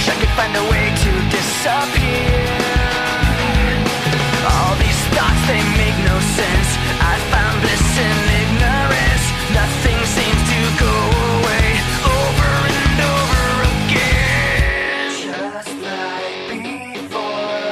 wish I could find a way to disappear. All these thoughts, they make no sense. I found bliss in ignorance. Nothing seems to go away over and over again. Just like before.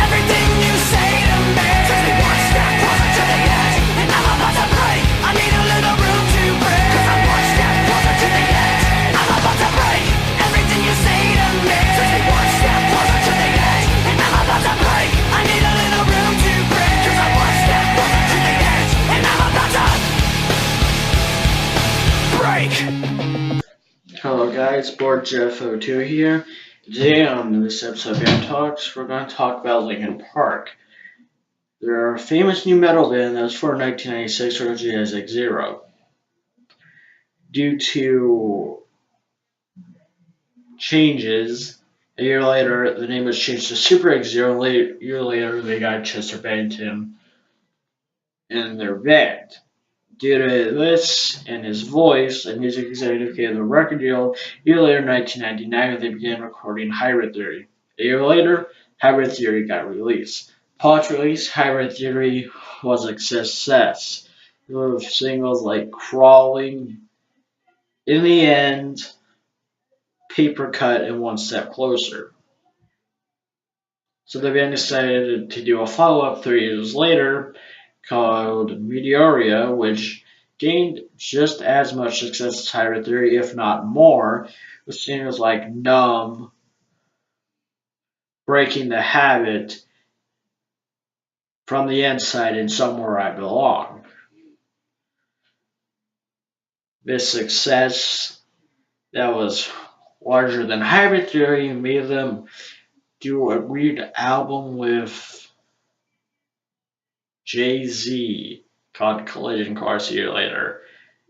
Everything you say to me takes me one step closer to the edge, and I'm about to break. I need a little room to breathe, 'cause I'm one step closer to the edge. I'm about to break. Everything you say to me takes me one step closer to the edge, and I'm about to break. I need a little room to breathe, 'cause I'm one step closer to the edge, and I'm about to break. Hello guys, Board Jeff02 here. Today on this episode of Band Talks, we're going to talk about Linkin Park. They're a famous new metal band that was formed in 1996 originally as X-Zero. Due to changes, a year later the name was changed to Super X-Zero, and a year later they got Chester Bennington in their band. Due to this and his voice, a music executive gave them a record deal. A year later, in 1999, they began recording Hybrid Theory. A year later, Hybrid Theory got released. Upon its release, Hybrid Theory was a success. With singles like Crawling, In the End, Paper Cut, and One Step Closer. So the band decided to do a follow-up 3 years later called Meteoria, which gained just as much success as Hybrid Theory, if not more, with singles like Numb, Breaking the Habit, From the Inside, and Somewhere I Belong. This success that was larger than Hybrid Theory made them do a weird album with Jay-Z called Collision Course a year later,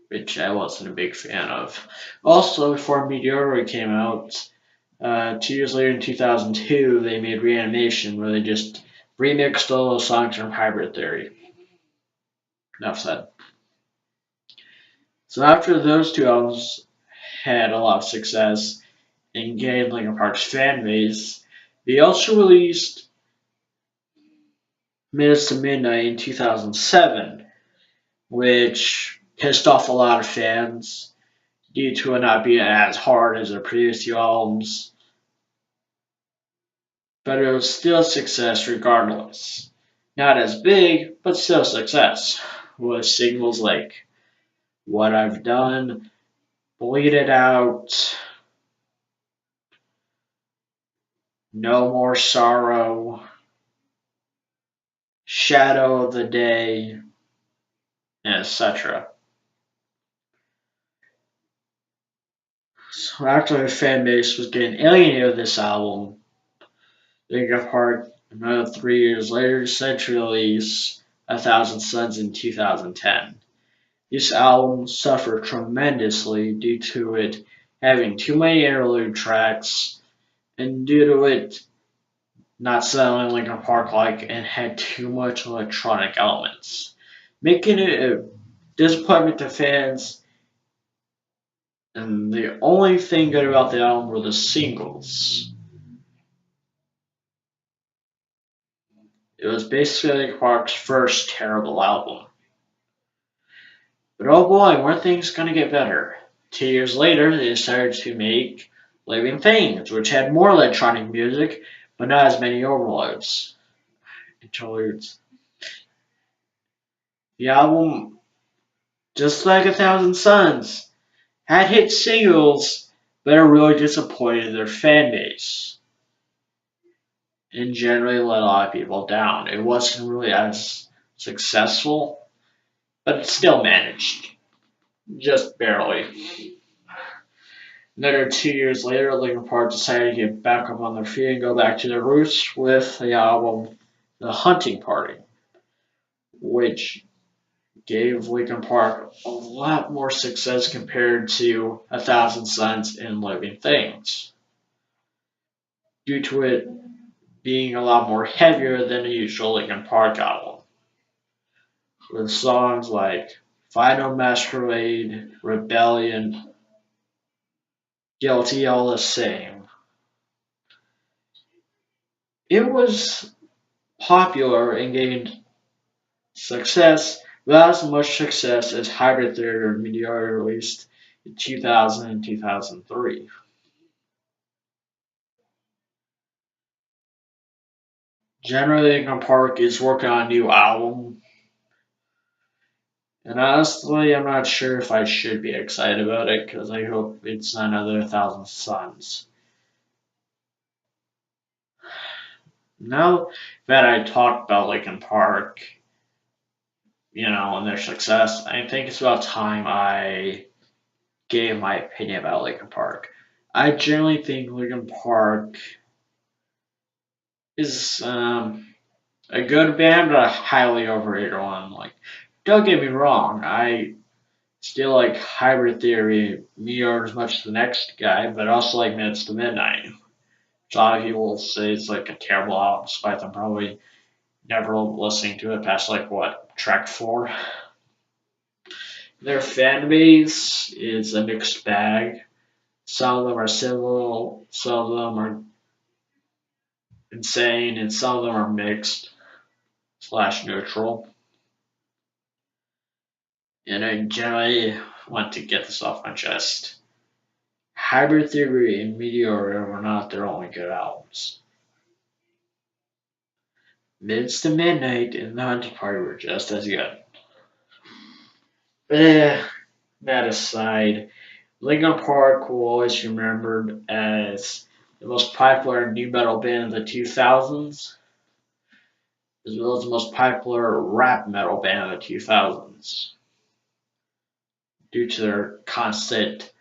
which I wasn't a big fan of. Also, before Meteora came out, 2 years later in 2002, they made Reanimation, where they just remixed all those songs from Hybrid Theory. Enough said. So after those two albums had a lot of success and gained Linkin Park's fan base, they also released Minutes to Midnight in 2007, which pissed off a lot of fans due to it not being as hard as their previous two albums. But it was still a success regardless. Not as big, but still a success. With singles like What I've Done, Bleed It Out, No More Sorrow, Shadow of the Day, and etc. So after the fan base was getting alienated with this album, Linkin Park, another 3 years later, decided to release A Thousand Suns in 2010. This album suffered tremendously due to it having too many interlude tracks and due to it not sounding Linkin Park-like and had too much electronic elements, making it a disappointment to fans. And the only thing good about the album were the singles. It was basically Linkin Park's first terrible album. But oh boy, weren't things going to get better. 2 years later, they decided to make Living Things, which had more electronic music, but not as many overloads. Interludes. The album, just like A Thousand Suns, had hit singles, but it really disappointed their fan base. And generally let a lot of people down. It wasn't really as successful, but it still managed. Just barely. Another 2 years later, Linkin Park decided to get back up on their feet and go back to their roots with the album The Hunting Party, which gave Linkin Park a lot more success compared to A Thousand Suns and Living Things, due to it being a lot more heavier than a usual Linkin Park album, with songs like Final Masquerade, Rebellion, Guilty All the Same. It was popular and gained success, but not as much success as Hybrid Theater and Meteor released in 2000 and 2003. Generally, Linkin Park is working on a new album, and honestly, I'm not sure if I should be excited about it because I hope it's not another Thousand Suns. Now that I talked about Linkin Park, and their success, I think it's about time I gave my opinion about Linkin Park. I generally think Linkin Park is a good band, but a highly overrated one. Like, don't get me wrong, I still like Hybrid Theory, Meteor as much as the next guy, but I also like Minutes to Midnight. Which a lot of people say it's like a terrible album, despite them probably never listening to it past like what track 4. Their fan base is a mixed bag. Some of them are civil, some of them are insane, and some of them are mixed slash neutral. And I generally want to get this off my chest. Hybrid Theory and Meteor were not their only good albums. Minutes to Midnight and The Hunting Party were just as good. But that aside, Linkin Park will always be remembered as the most popular new metal band of the 2000s, as well as the most popular rap metal band of the 2000s, due to their constant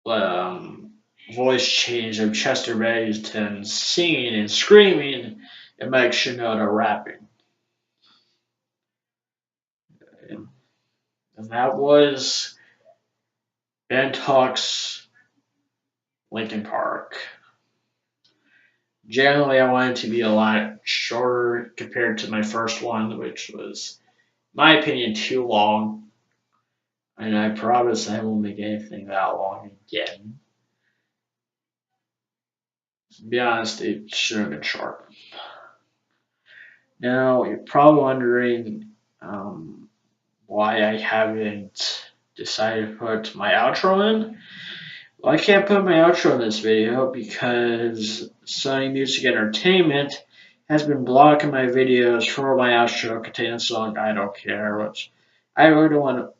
um, voice change of Chester Bennington singing and screaming and Mike Shinoda rapping. And, that was Ben Talks Linkin Park. Generally, I wanted to be a lot shorter compared to my first one, which was, in my opinion, too long. And I promise I won't make anything that long again. To be honest, it should have been short. Now, you're probably wondering why I haven't decided to put my outro in. Well, I can't put my outro in this video because Sony Music Entertainment has been blocking my videos for my outro containing the song I Don't Care, which I really don't want to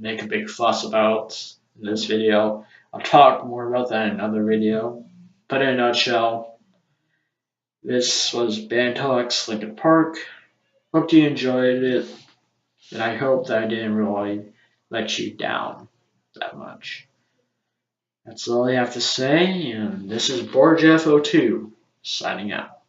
make a big fuss about in this video. I'll talk more about that in another video. But in a nutshell, this was Band Talks Linkin Park. Hope you enjoyed it, and I hope that I didn't really let you down that much. That's all I have to say, and this is BorgeF02 signing out.